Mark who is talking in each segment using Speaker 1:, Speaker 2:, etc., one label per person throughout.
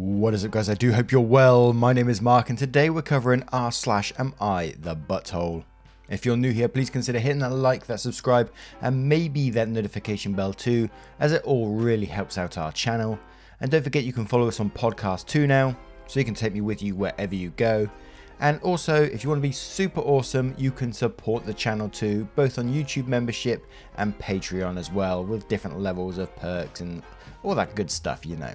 Speaker 1: What is up, guys? I do hope you're well. My name is Mark and today we're covering r/am I the butthole. If you're new here, please consider hitting that like, that subscribe, and maybe that notification bell too, as it all really helps out our channel. And don't forget you can follow us on podcast too now, so you can take me with you wherever you go. And also, if you want to be super awesome, you can support the channel too, both on YouTube membership and Patreon as well, with different levels of perks and all that good stuff, you know.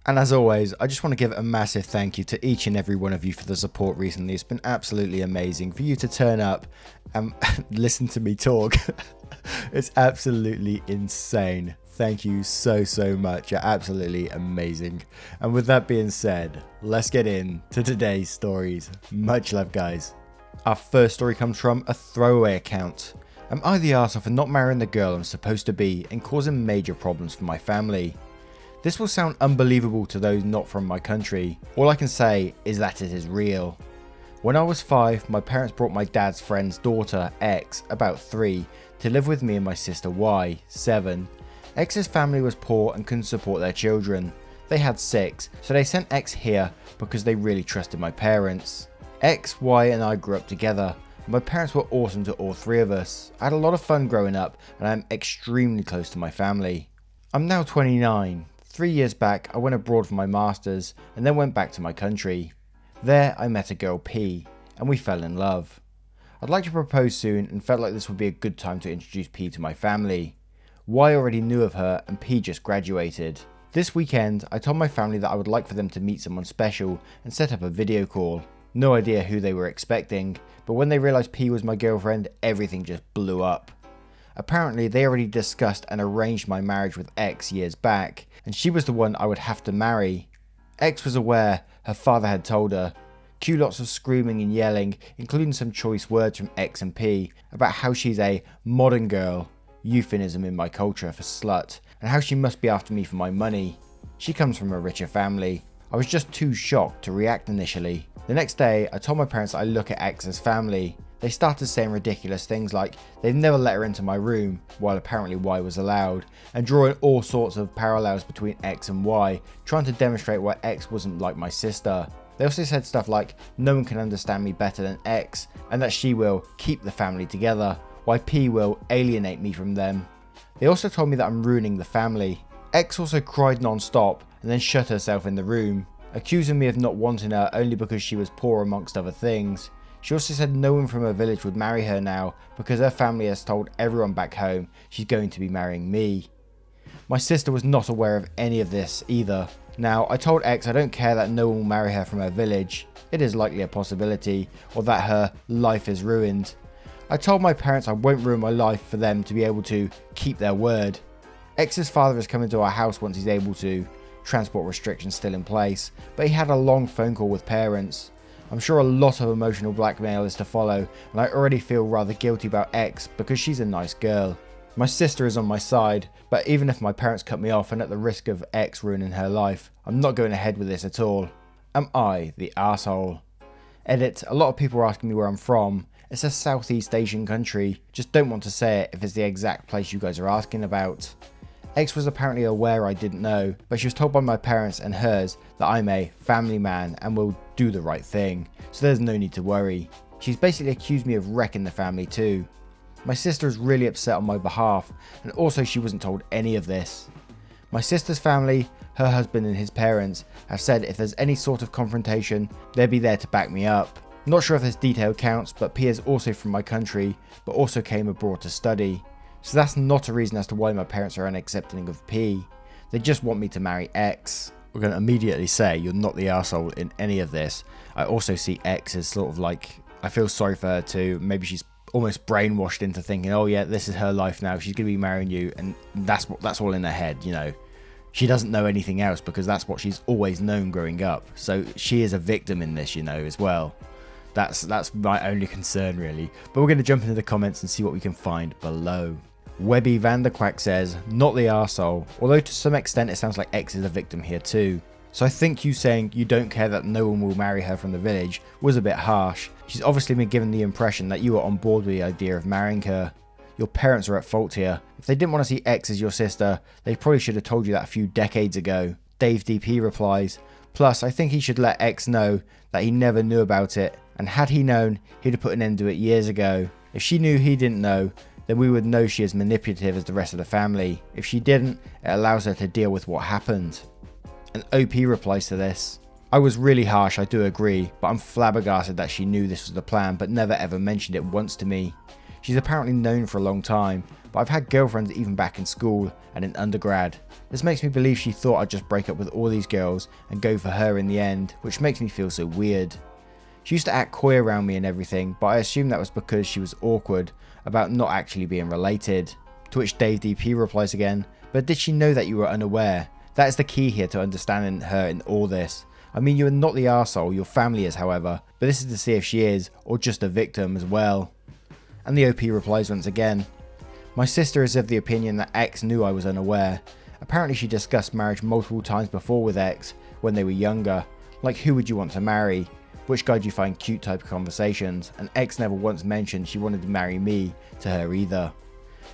Speaker 1: And as always, I just want to give a massive thank you to each and every one of you for the support recently. It's been absolutely amazing for you to turn up and listen to me talk. It's absolutely insane. Thank you so much. You're absolutely amazing. And with that being said, let's get into today's stories. Much love, guys. Our first story comes from a throwaway account. Am I the arsehole for not marrying the girl I'm supposed to be and causing major problems for my family? This will sound unbelievable to those not from my country. All I can say is that it is real. When I was 5, my parents brought my dad's friend's daughter, X, about 3, to live with me and my sister Y, 7. X's family was poor and couldn't support their children. They had 6, so they sent X here because they really trusted my parents. X, Y and I grew up together. My parents were awesome to all 3 of us. I had a lot of fun growing up and I am extremely close to my family. I'm now 29. 3 years back, I went abroad for my masters and then went back to my country. There, I met a girl, P, and we fell in love. I'd like to propose soon and felt like this would be a good time to introduce P to my family. Y already knew of her and P just graduated. This weekend, I told my family that I would like for them to meet someone special and set up a video call. No idea who they were expecting, but when they realised P was my girlfriend, everything just blew up. Apparently, they already discussed and arranged my marriage with X years back, and she was the one I would have to marry. X was aware, her father had told her. Cue lots of screaming and yelling, including some choice words from X and P about how she's a modern girl, euphemism in my culture for slut, and how she must be after me for my money. She comes from a richer family. I was just too shocked to react initially. The next day, I told my parents that I look at X's family. They started saying ridiculous things like they'd never let her into my room, while apparently Y was allowed, and drawing all sorts of parallels between X and Y, trying to demonstrate why X wasn't like my sister. They also said stuff like no one can understand me better than X, and that she will keep the family together, while P will alienate me from them. They also told me that I'm ruining the family. X also cried non-stop and then shut herself in the room, accusing me of not wanting her only because she was poor amongst other things. She also said no one from her village would marry her now because her family has told everyone back home she's going to be marrying me. My sister was not aware of any of this either. Now, I told X I don't care that no one will marry her from her village. It is likely a possibility, or that her life is ruined. I told my parents I won't ruin my life for them to be able to keep their word. X's father is coming to our house once he's able to. Transport restrictions still in place, but he had a long phone call with parents. I'm sure a lot of emotional blackmail is to follow, and I already feel rather guilty about X because she's a nice girl. My sister is on my side, but even if my parents cut me off and at the risk of X ruining her life, I'm not going ahead with this at all. Am I the arsehole? Edit, a lot of people are asking me where I'm from. It's a Southeast Asian country, just don't want to say it if it's the exact place you guys are asking about. X was apparently aware I didn't know, but she was told by my parents and hers that I'm a family man and will do the right thing, so there's no need to worry. She's basically accused me of wrecking the family too. My sister is really upset on my behalf, and also she wasn't told any of this. My sister's family, her husband and his parents, have said if there's any sort of confrontation, they'd be there to back me up. Not sure if this detail counts, but P is also from my country, but also came abroad to study. So that's not a reason as to why my parents are unaccepting of P. They just want me to marry X. We're going to immediately say you're not the arsehole in any of this. I also see X as sort of like, I feel sorry for her too. Maybe she's almost brainwashed into thinking, oh yeah, this is her life now. She's going to be marrying you. And that's all in her head, you know. She doesn't know anything else because that's what she's always known growing up. So she is a victim in this, you know, as well. That's my only concern really. But we're going to jump into the comments and see what we can find below. Webby Vanderquack says, not the arsehole, although to some extent it sounds like X is a victim here too. So I think you saying you don't care that no one will marry her from the village was a bit harsh. She's obviously been given the impression that you were on board with the idea of marrying her. Your parents are at fault here. If they didn't want to see X as your sister, they probably should have told you that a few decades ago. Dave DP replies, Plus, I think he should let X know that he never knew about it, and had he known, he'd have put an end to it years ago. If she knew he didn't know, then we would know she is manipulative as the rest of the family. If she didn't, it allows her to deal with what happened. And OP replies to this: I was really harsh, I do agree, but I'm flabbergasted that she knew this was the plan but never ever mentioned it once to me. She's apparently known for a long time, but I've had girlfriends even back in school and in undergrad. This makes me believe she thought I'd just break up with all these girls and go for her in the end, which makes me feel so weird. She used to act coy around me and everything, but I assume that was because she was awkward about not actually being related. To which Dave DP replies again: but did she know that you were unaware? That is the key here to understanding her in all this. I mean, you are not the arsehole, your family is, however, but this is to see if she is, or just a victim as well. And the OP replies once again: my sister is of the opinion that X knew I was unaware. Apparently she discussed marriage multiple times before with X when they were younger, like who would you want to marry, which guy do you find cute type of conversations, and X never once mentioned she wanted to marry me to her either.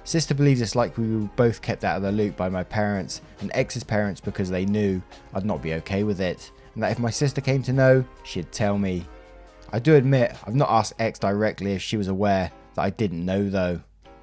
Speaker 1: Sister believes it's like we were both kept out of the loop by my parents and X's parents because they knew I'd not be okay with it, and that if my sister came to know, she'd tell me. I do admit I've not asked X directly if she was aware that I didn't know though.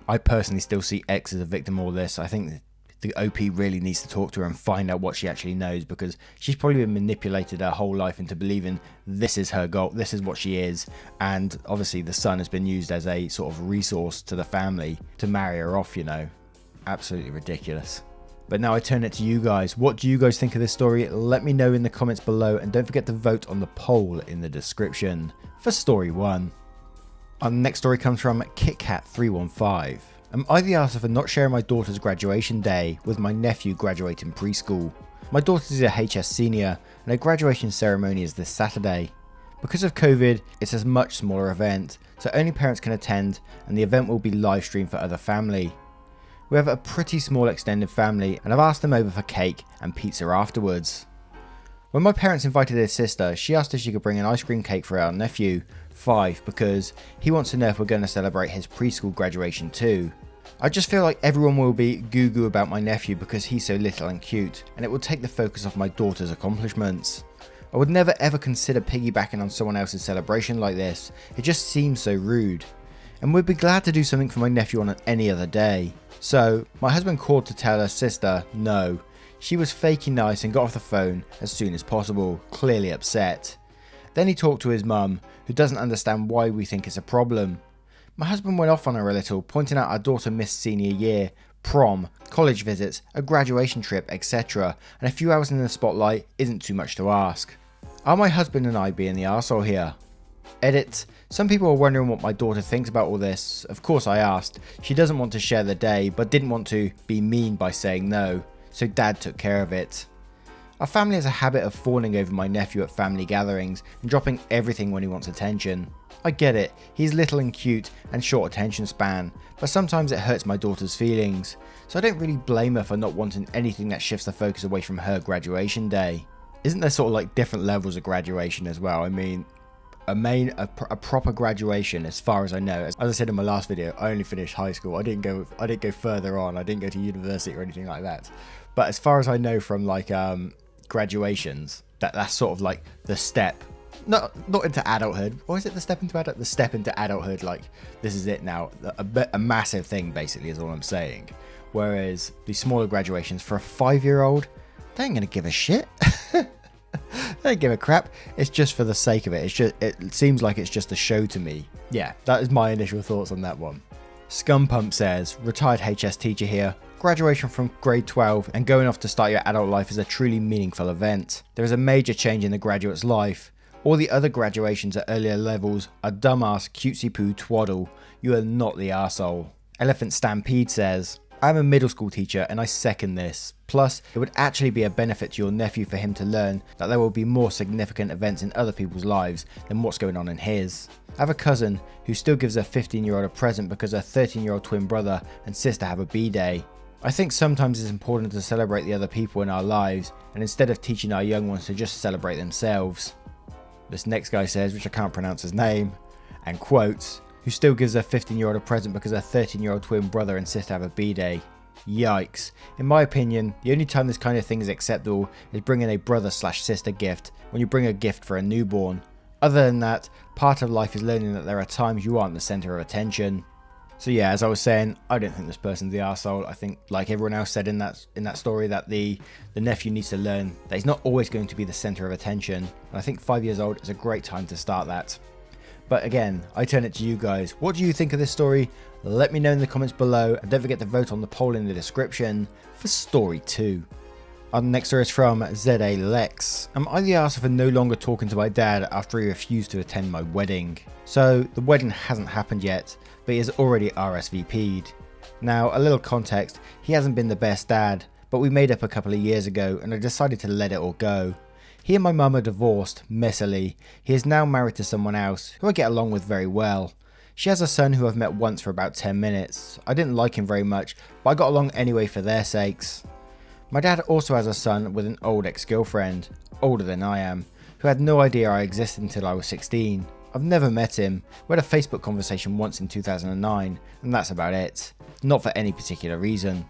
Speaker 1: I personally still see X as a victim of all this. I think the OP really needs to talk to her and find out what she actually knows, because she's probably been manipulated her whole life into believing this is her goal, this is what she is, and obviously the son has been used as a sort of resource to the family to marry her off, you know. Absolutely ridiculous. But now I turn it to you guys. What do you guys think of this story? Let me know in the comments below, and don't forget to vote on the poll in the description for story 1. Our next story comes from KitKat315. Am I the arsehole for not sharing my daughter's graduation day with my nephew graduating preschool? My daughter is a HS senior and her graduation ceremony is this Saturday. Because of COVID, it's a much smaller event, so only parents can attend, and the event will be live streamed for other family. We have a pretty small extended family, and I've asked them over for cake and pizza afterwards. When my parents invited their sister, she asked if she could bring an ice cream cake for our nephew, 5, because he wants to know if we're going to celebrate his preschool graduation too. I just feel like everyone will be goo-goo about my nephew because he's so little and cute, and it will take the focus off my daughter's accomplishments. I would never ever consider piggybacking on someone else's celebration like this, it just seems so rude. And we'd be glad to do something for my nephew on any other day. So, my husband called to tell her sister no. She was faking nice and got off the phone as soon as possible, clearly upset. Then he talked to his mum, who doesn't understand why we think it's a problem. My husband went off on her a little, pointing out our daughter missed senior year, prom, college visits, a graduation trip, etc. and a few hours in the spotlight isn't too much to ask. Are my husband and I being the arsehole here? Edit. Some people are wondering what my daughter thinks about all this. Of course I asked. She doesn't want to share the day, but didn't want to be mean by saying no, so dad took care of it. Our family has a habit of fawning over my nephew at family gatherings and dropping everything when he wants attention. I get it, he's little and cute and short attention span, but sometimes it hurts my daughter's feelings, so I don't really blame her for not wanting anything that shifts the focus away from her graduation day. Isn't there sort of like different levels of graduation as well? I mean, a proper graduation, as far as I know, as I said in my last video, I only finished high school. I didn't go further on. I didn't go to university or anything like that. But as far as I know from like graduations, that's sort of like the step, not into adulthood, or is it the step into adult? The step into adulthood, like this is it now, a massive thing basically is all I'm saying. Whereas the smaller graduations for a 5-year-old, they ain't gonna give a shit. They don't give a crap. It's just for the sake of it. It seems like it's just a show to me. Yeah, that is my initial thoughts on that one. Scumpump says, retired HS teacher here. Graduation from grade 12 and going off to start your adult life is a truly meaningful event. There is a major change in the graduate's life. All the other graduations at earlier levels are dumbass cutesy poo twaddle. You are not the arsehole. Elephant Stampede says, I'm a middle school teacher and I second this. Plus, it would actually be a benefit to your nephew for him to learn that there will be more significant events in other people's lives than what's going on in his. I have a cousin who still gives her 15-year-old a present because her 13-year-old twin brother and sister have a B-day. I think sometimes it's important to celebrate the other people in our lives, and instead of teaching our young ones to just celebrate themselves. This next guy says, which I can't pronounce his name, and quotes, who still gives her 15-year-old a present because her 13-year-old twin brother and sister have a B-day. Yikes. In my opinion, the only time this kind of thing is acceptable is bringing a brother/sister gift when you bring a gift for a newborn. Other than that, part of life is learning that there are times you aren't the centre of attention. So yeah, as I was saying, I don't think this person's the arsehole. I think, like everyone else said in that story, that the nephew needs to learn that he's not always going to be the centre of attention. And I think 5 years old is a great time to start that. But again, I turn it to you guys. What do you think of this story? Let me know in the comments below, and don't forget to vote on the poll in the description for story 2. Our next story is from ZA Lex. Am I the arsehole for no longer talking to my dad after he refused to attend my wedding? So the wedding hasn't happened yet, but he has already RSVP'd. Now, a little context, he hasn't been the best dad, but we made up a couple of years ago and I decided to let it all go. He and my mum are divorced, messily. He is now married to someone else, who I get along with very well. She has a son who I've met once for about 10 minutes. I didn't like him very much, but I got along anyway for their sakes. My dad also has a son with an old ex-girlfriend, older than I am, who had no idea I existed until I was 16. I've never met him. We had a Facebook conversation once in 2009, and that's about it. Not for any particular reason.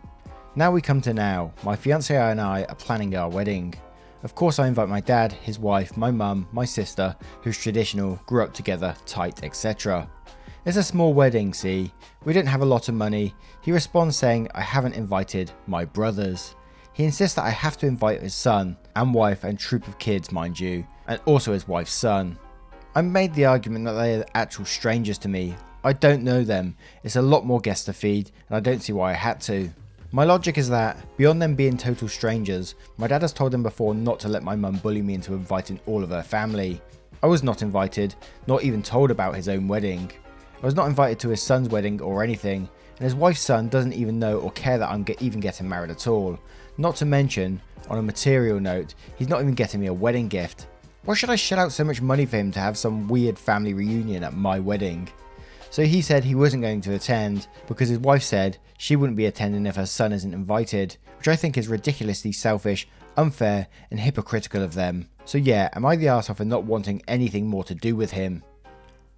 Speaker 1: Now we come to now. My fiancée and I are planning our wedding. Of course I invite my dad, his wife, my mum, my sister, who's traditional, grew up together, tight, etc. It's a small wedding, see. We don't have a lot of money. He responds saying I haven't invited my brothers. He insists that I have to invite his son and wife and troop of kids, mind you, and also his wife's son. I made the argument that they are actual strangers to me. I don't know them. It's a lot more guests to feed, and I don't see why I had to. My logic is that, beyond them being total strangers, my dad has told him before not to let my mum bully me into inviting all of her family. I was not invited, not even told about his own wedding. I was not invited to his son's wedding or anything, and his wife's son doesn't even know or care that I'm even getting married at all. Not to mention, on a material note, he's not even getting me a wedding gift. Why should I shell out so much money for him to have some weird family reunion at my wedding? So he said he wasn't going to attend because his wife said she wouldn't be attending if her son isn't invited, which I think is ridiculously selfish, unfair and hypocritical of them. So yeah, am I the arsehole for not wanting anything more to do with him?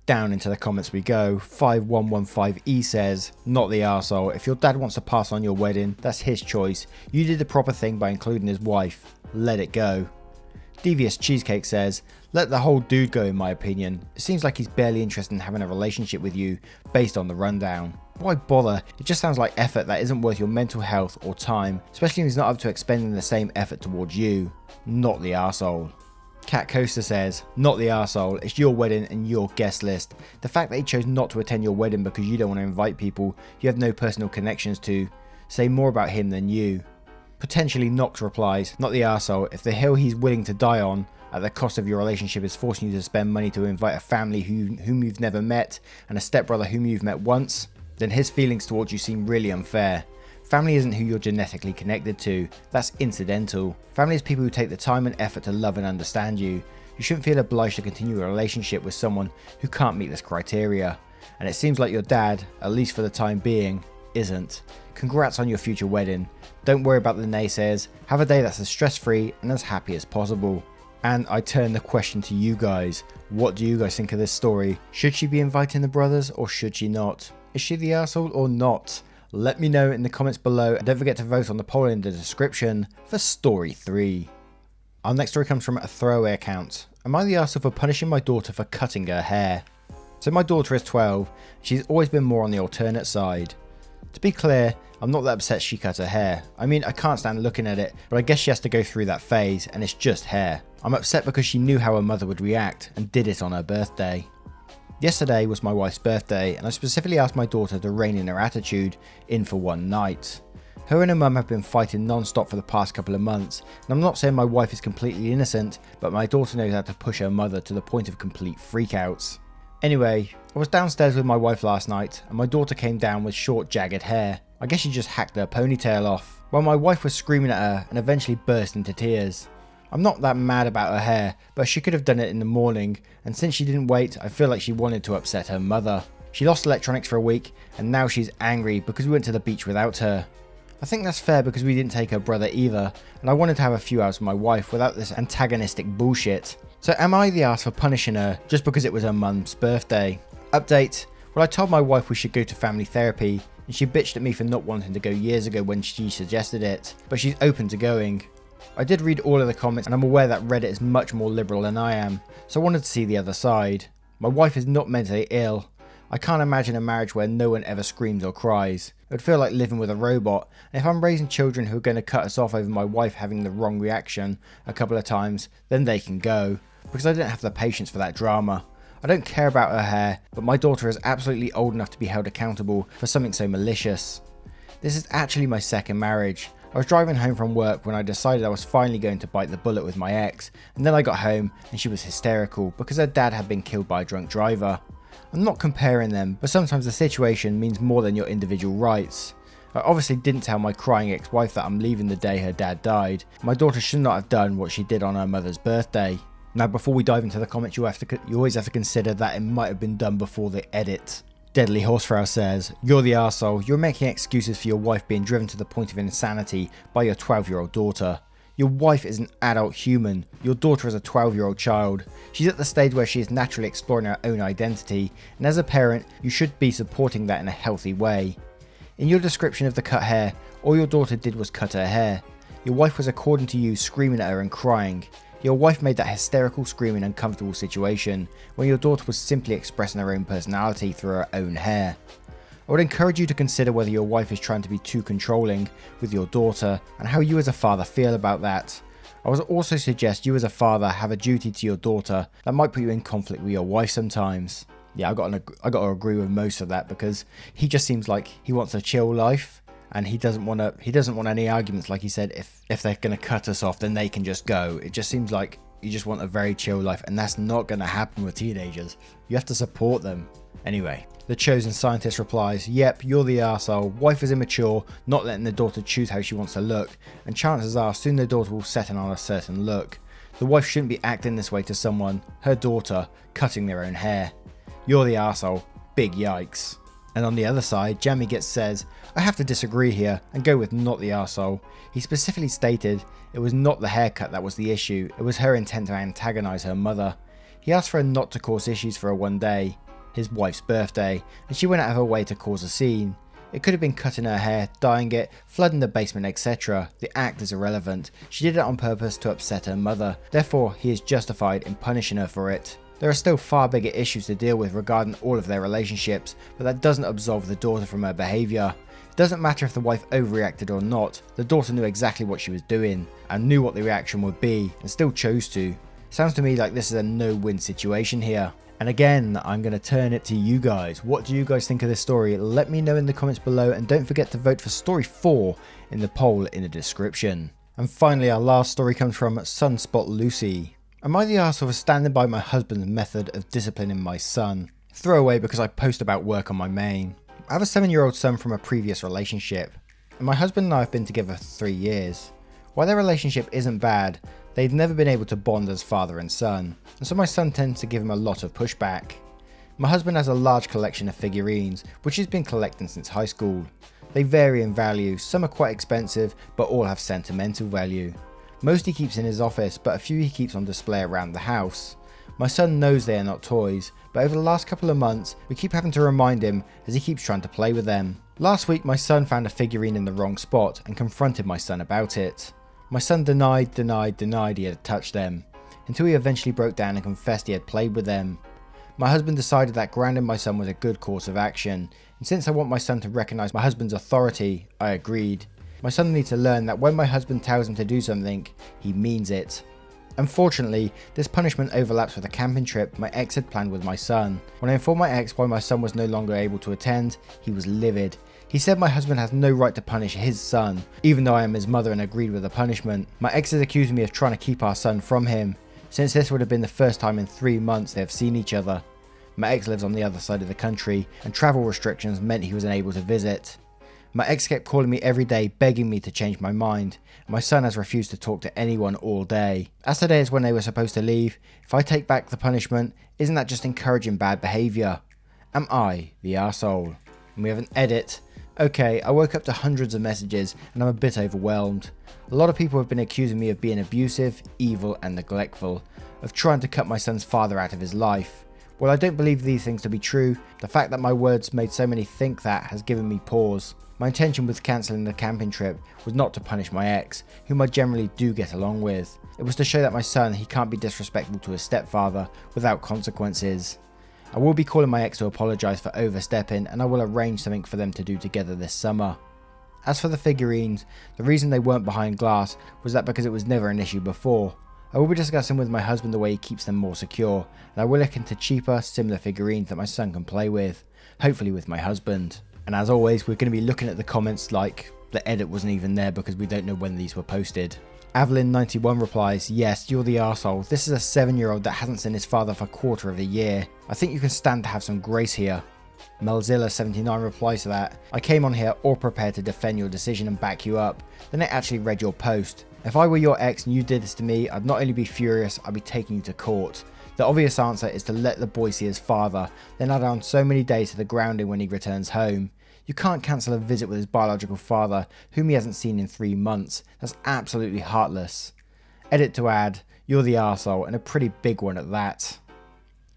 Speaker 1: Down into the comments we go. 5115E says, not the arsehole. If your dad wants to pass on your wedding, that's his choice. You did the proper thing by including his wife. Let it go. Devious Cheesecake says, let the whole dude go in my opinion. It seems like he's barely interested in having a relationship with you based on the rundown. Why bother? It just sounds like effort that isn't worth your mental health or time, especially if he's not up to expending the same effort towards you. Not the arsehole. Cat Coaster says, not the arsehole, it's your wedding and your guest list. The fact that he chose not to attend your wedding because you don't want to invite people you have no personal connections to, say more about him than you. Potentially Nox replies, not the arsehole, if the hill he's willing to die on at the cost of your relationship is forcing you to spend money to invite a family whom you've never met and a stepbrother whom you've met once, then his feelings towards you seem really unfair. Family isn't who you're genetically connected to, that's incidental. Family is people who take the time and effort to love and understand you. You shouldn't feel obliged to continue a relationship with someone who can't meet this criteria. And it seems like your dad, at least for the time being, isn't. Congrats on your future wedding. Don't worry about the naysayers, have a day that's as stress-free and as happy as possible. And I turn the question to you guys. What do you guys think of this story? Should she be inviting the brothers or should she not? Is she the arsehole or not? Let me know in the comments below, and don't forget to vote on the poll in the description for story 3. Our next story comes from a throwaway account. Am I the arsehole for punishing my daughter for cutting her hair? So my daughter is 12, she's always been more on the alternate side. To be clear, I'm not that upset she cut her hair. I mean, I can't stand looking at it, but I guess she has to go through that phase, and it's just hair. I'm upset because she knew how her mother would react, and did it on her birthday. Yesterday was my wife's birthday, and I specifically asked my daughter to rein in her attitude in for one night. Her and her mum have been fighting non-stop for the past couple of months, and I'm not saying my wife is completely innocent, but my daughter knows how to push her mother to the point of complete freakouts. Anyway, I was downstairs with my wife last night, and my daughter came down with short, jagged hair. I guess she just hacked her ponytail off, while my wife was screaming at her and eventually burst into tears. I'm not that mad about her hair, but she could have done it in the morning, and since she didn't wait, I feel like she wanted to upset her mother. She lost electronics for a week, and now she's angry because we went to the beach without her. I think that's fair because we didn't take her brother either, and I wanted to have a few hours with my wife without this antagonistic bullshit. So am I the ass for punishing her just because it was her mum's birthday? Update. Well, I told my wife we should go to family therapy, and she bitched at me for not wanting to go years ago when she suggested it, but she's open to going. I did read all of the comments and I'm aware that Reddit is much more liberal than I am, so I wanted to see the other side. My wife is not mentally ill. I can't imagine a marriage where no one ever screams or cries. It would feel like living with a robot, and if I'm raising children who are going to cut us off over my wife having the wrong reaction a couple of times, then they can go, because I don't have the patience for that drama. I don't care about her hair, but my daughter is absolutely old enough to be held accountable for something so malicious. This is actually my second marriage. I was driving home from work when I decided I was finally going to bite the bullet with my ex, and then I got home and she was hysterical because her dad had been killed by a drunk driver. I'm not comparing them, but sometimes the situation means more than your individual rights. I obviously didn't tell my crying ex-wife that I'm leaving the day her dad died. My daughter should not have done what she did on her mother's birthday. Now before we dive into the comments, you always have to consider that it might have been done before the edit. Deadly Horsefrau says, "You're the arsehole. You're making excuses for your wife being driven to the point of insanity by your 12-year-old daughter. Your wife is an adult human. Your daughter is a 12-year-old child. She's at the stage where she is naturally exploring her own identity, and as a parent, you should be supporting that in a healthy way. In your description of the cut hair, all your daughter did was cut her hair. Your wife was, according to you, screaming at her and crying. Your wife made that hysterical, screaming, uncomfortable situation when your daughter was simply expressing her own personality through her own hair. I would encourage you to consider whether your wife is trying to be too controlling with your daughter and how you as a father feel about that. I would also suggest you as a father have a duty to your daughter that might put you in conflict with your wife sometimes." Yeah, I got to agree with most of that, because he just seems like he wants a chill life and he doesn't want any arguments. Like he said, if they're going to cut us off, then they can just go. It just seems like you just want a very chill life, and that's not going to happen with teenagers. You have to support them. Anyway, the chosen scientist replies, "Yep, you're the arsehole. Wife is immature, not letting the daughter choose how she wants to look, and chances are soon the daughter will settle on a certain look. The wife shouldn't be acting this way to someone, her daughter, cutting their own hair. You're the arsehole. Big yikes." And on the other side, Jamie Gets says, "I have to disagree here and go with not the arsehole. He specifically stated it was not the haircut that was the issue, it was her intent to antagonize her mother. He asked for her not to cause issues for her one day, his wife's birthday, and she went out of her way to cause a scene. It could have been cutting her hair, dyeing it, flooding the basement, etc. The act is irrelevant. She did it on purpose to upset her mother. Therefore, he is justified in punishing her for it. There are still far bigger issues to deal with regarding all of their relationships, but that doesn't absolve the daughter from her behaviour. It doesn't matter if the wife overreacted or not, the daughter knew exactly what she was doing, and knew what the reaction would be, and still chose to. Sounds to me like this is a no-win situation here." And again, I'm going to turn it to you guys. What do you guys think of this story? Let me know in the comments below, and don't forget to vote for story 4 in the poll in the description. And finally, our last story comes from Sunspot Lucy. "Am I the arsehole for standing by my husband's method of disciplining my son? Throwaway because I post about work on my main. I have a 7-year-old son from a previous relationship, and my husband and I have been together for 3 years. While their relationship isn't bad, they've never been able to bond as father and son, and so my son tends to give him a lot of pushback. My husband has a large collection of figurines, which he's been collecting since high school. They vary in value, some are quite expensive, but all have sentimental value. Most he keeps in his office, but a few he keeps on display around the house. My son knows they are not toys, but over the last couple of months, we keep having to remind him as he keeps trying to play with them. Last week my son found a figurine in the wrong spot and confronted my son about it. My son denied he had touched them, until he eventually broke down and confessed he had played with them. My husband decided that grounding my son was a good course of action, and since I want my son to recognise my husband's authority, I agreed. My son needs to learn that when my husband tells him to do something, he means it. Unfortunately, this punishment overlaps with a camping trip my ex had planned with my son. When I informed my ex why my son was no longer able to attend, he was livid. He said my husband has no right to punish his son, even though I am his mother and agreed with the punishment. My ex is accusing me of trying to keep our son from him, since this would have been the first time in 3 months they have seen each other. My ex lives on the other side of the country, and travel restrictions meant he was unable to visit. My ex kept calling me every day begging me to change my mind, and my son has refused to talk to anyone all day. As today is when they were supposed to leave, if I take back the punishment, isn't that just encouraging bad behaviour? Am I the arsehole? And we have an edit. Okay, I woke up to hundreds of messages and I'm a bit overwhelmed. A lot of people have been accusing me of being abusive, evil and neglectful, of trying to cut my son's father out of his life. While I don't believe these things to be true, the fact that my words made so many think that has given me pause. My intention with cancelling the camping trip was not to punish my ex, whom I generally do get along with. It was to show that my son, he can't be disrespectful to his stepfather without consequences. I will be calling my ex to apologise for overstepping, and I will arrange something for them to do together this summer. As for the figurines, the reason they weren't behind glass was that because it was never an issue before. I will be discussing with my husband the way he keeps them more secure, and I will look into cheaper, similar figurines that my son can play with, hopefully with my husband. And as always, we're going to be looking at the comments like the edit wasn't even there because we don't know when these were posted. Avalyn91 replies, yes, you're the arsehole. This is a 7-year-old that hasn't seen his father for a quarter of a year. I think you can stand to have some grace here. Melzilla79 replies to that, I came on here all prepared to defend your decision and back you up, then I actually read your post. If I were your ex and you did this to me, I'd not only be furious, I'd be taking you to court. The obvious answer is to let the boy see his father, then add on so many days to the grounding when he returns home. You can't cancel a visit with his biological father, whom he hasn't seen in 3 months. That's absolutely heartless. Edit to add, you're the arsehole, and a pretty big one at that.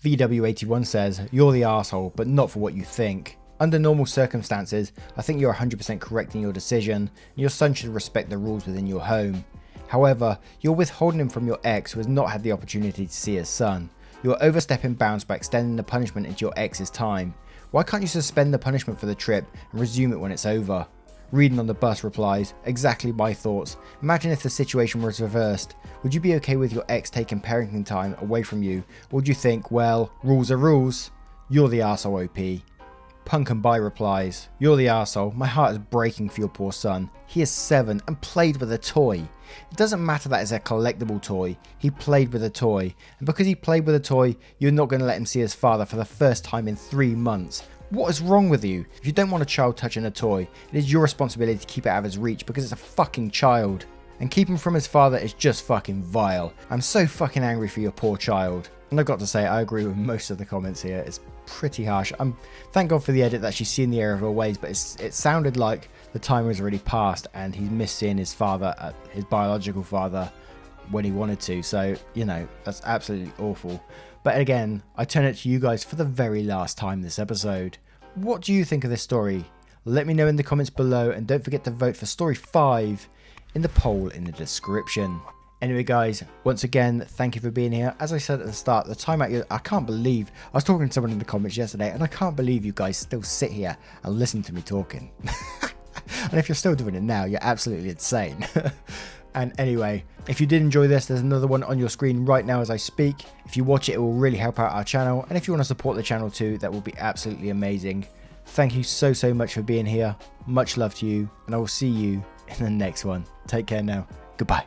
Speaker 1: VW81 says, you're the arsehole, but not for what you think. Under normal circumstances, I think you're 100% correct in your decision, and your son should respect the rules within your home. However, you're withholding him from your ex who has not had the opportunity to see his son. You're overstepping bounds by extending the punishment into your ex's time. Why can't you suspend the punishment for the trip and resume it when it's over? Reading on the bus replies, exactly my thoughts. Imagine if the situation was reversed. Would you be okay with your ex taking parenting time away from you? Or would you think, well, rules are rules? You're the arsehole OP. Punk and Bye replies, you're the arsehole. My heart is breaking for your poor son. He is 7 and played with a toy. It doesn't matter that it's a collectible toy. He played with a toy. And because he played with a toy, you're not going to let him see his father for the first time in 3 months. What is wrong with you? If you don't want a child touching a toy, it is your responsibility to keep it out of his reach because it's a fucking child. And keeping him from his father is just fucking vile. I'm so fucking angry for your poor child. And I've got to say, I agree with most of the comments here. It's pretty harsh. Thank God for the edit that she's seen the error of her ways, but it sounded like the time was already passed and he's missed seeing his father, his biological father, when he wanted to. So, you know, that's absolutely awful. But again, I turn it to you guys for the very last time this episode. What do you think of this story? Let me know in the comments below, and don't forget to vote for story 5 in the poll in the description. Anyway guys, once again, thank you for being here. As I said at the start, the time out here, I can't believe, I was talking to someone in the comments yesterday, and I can't believe you guys still sit here and listen to me talking. And if you're still doing it now, you're absolutely insane. And anyway, if you did enjoy this, there's another one on your screen right now as I speak. If you watch it, it will really help out our channel. And if you want to support the channel too, that will be absolutely amazing. Thank you so much for being here. Much love to you, and I will see you in the next one. Take care now. Goodbye.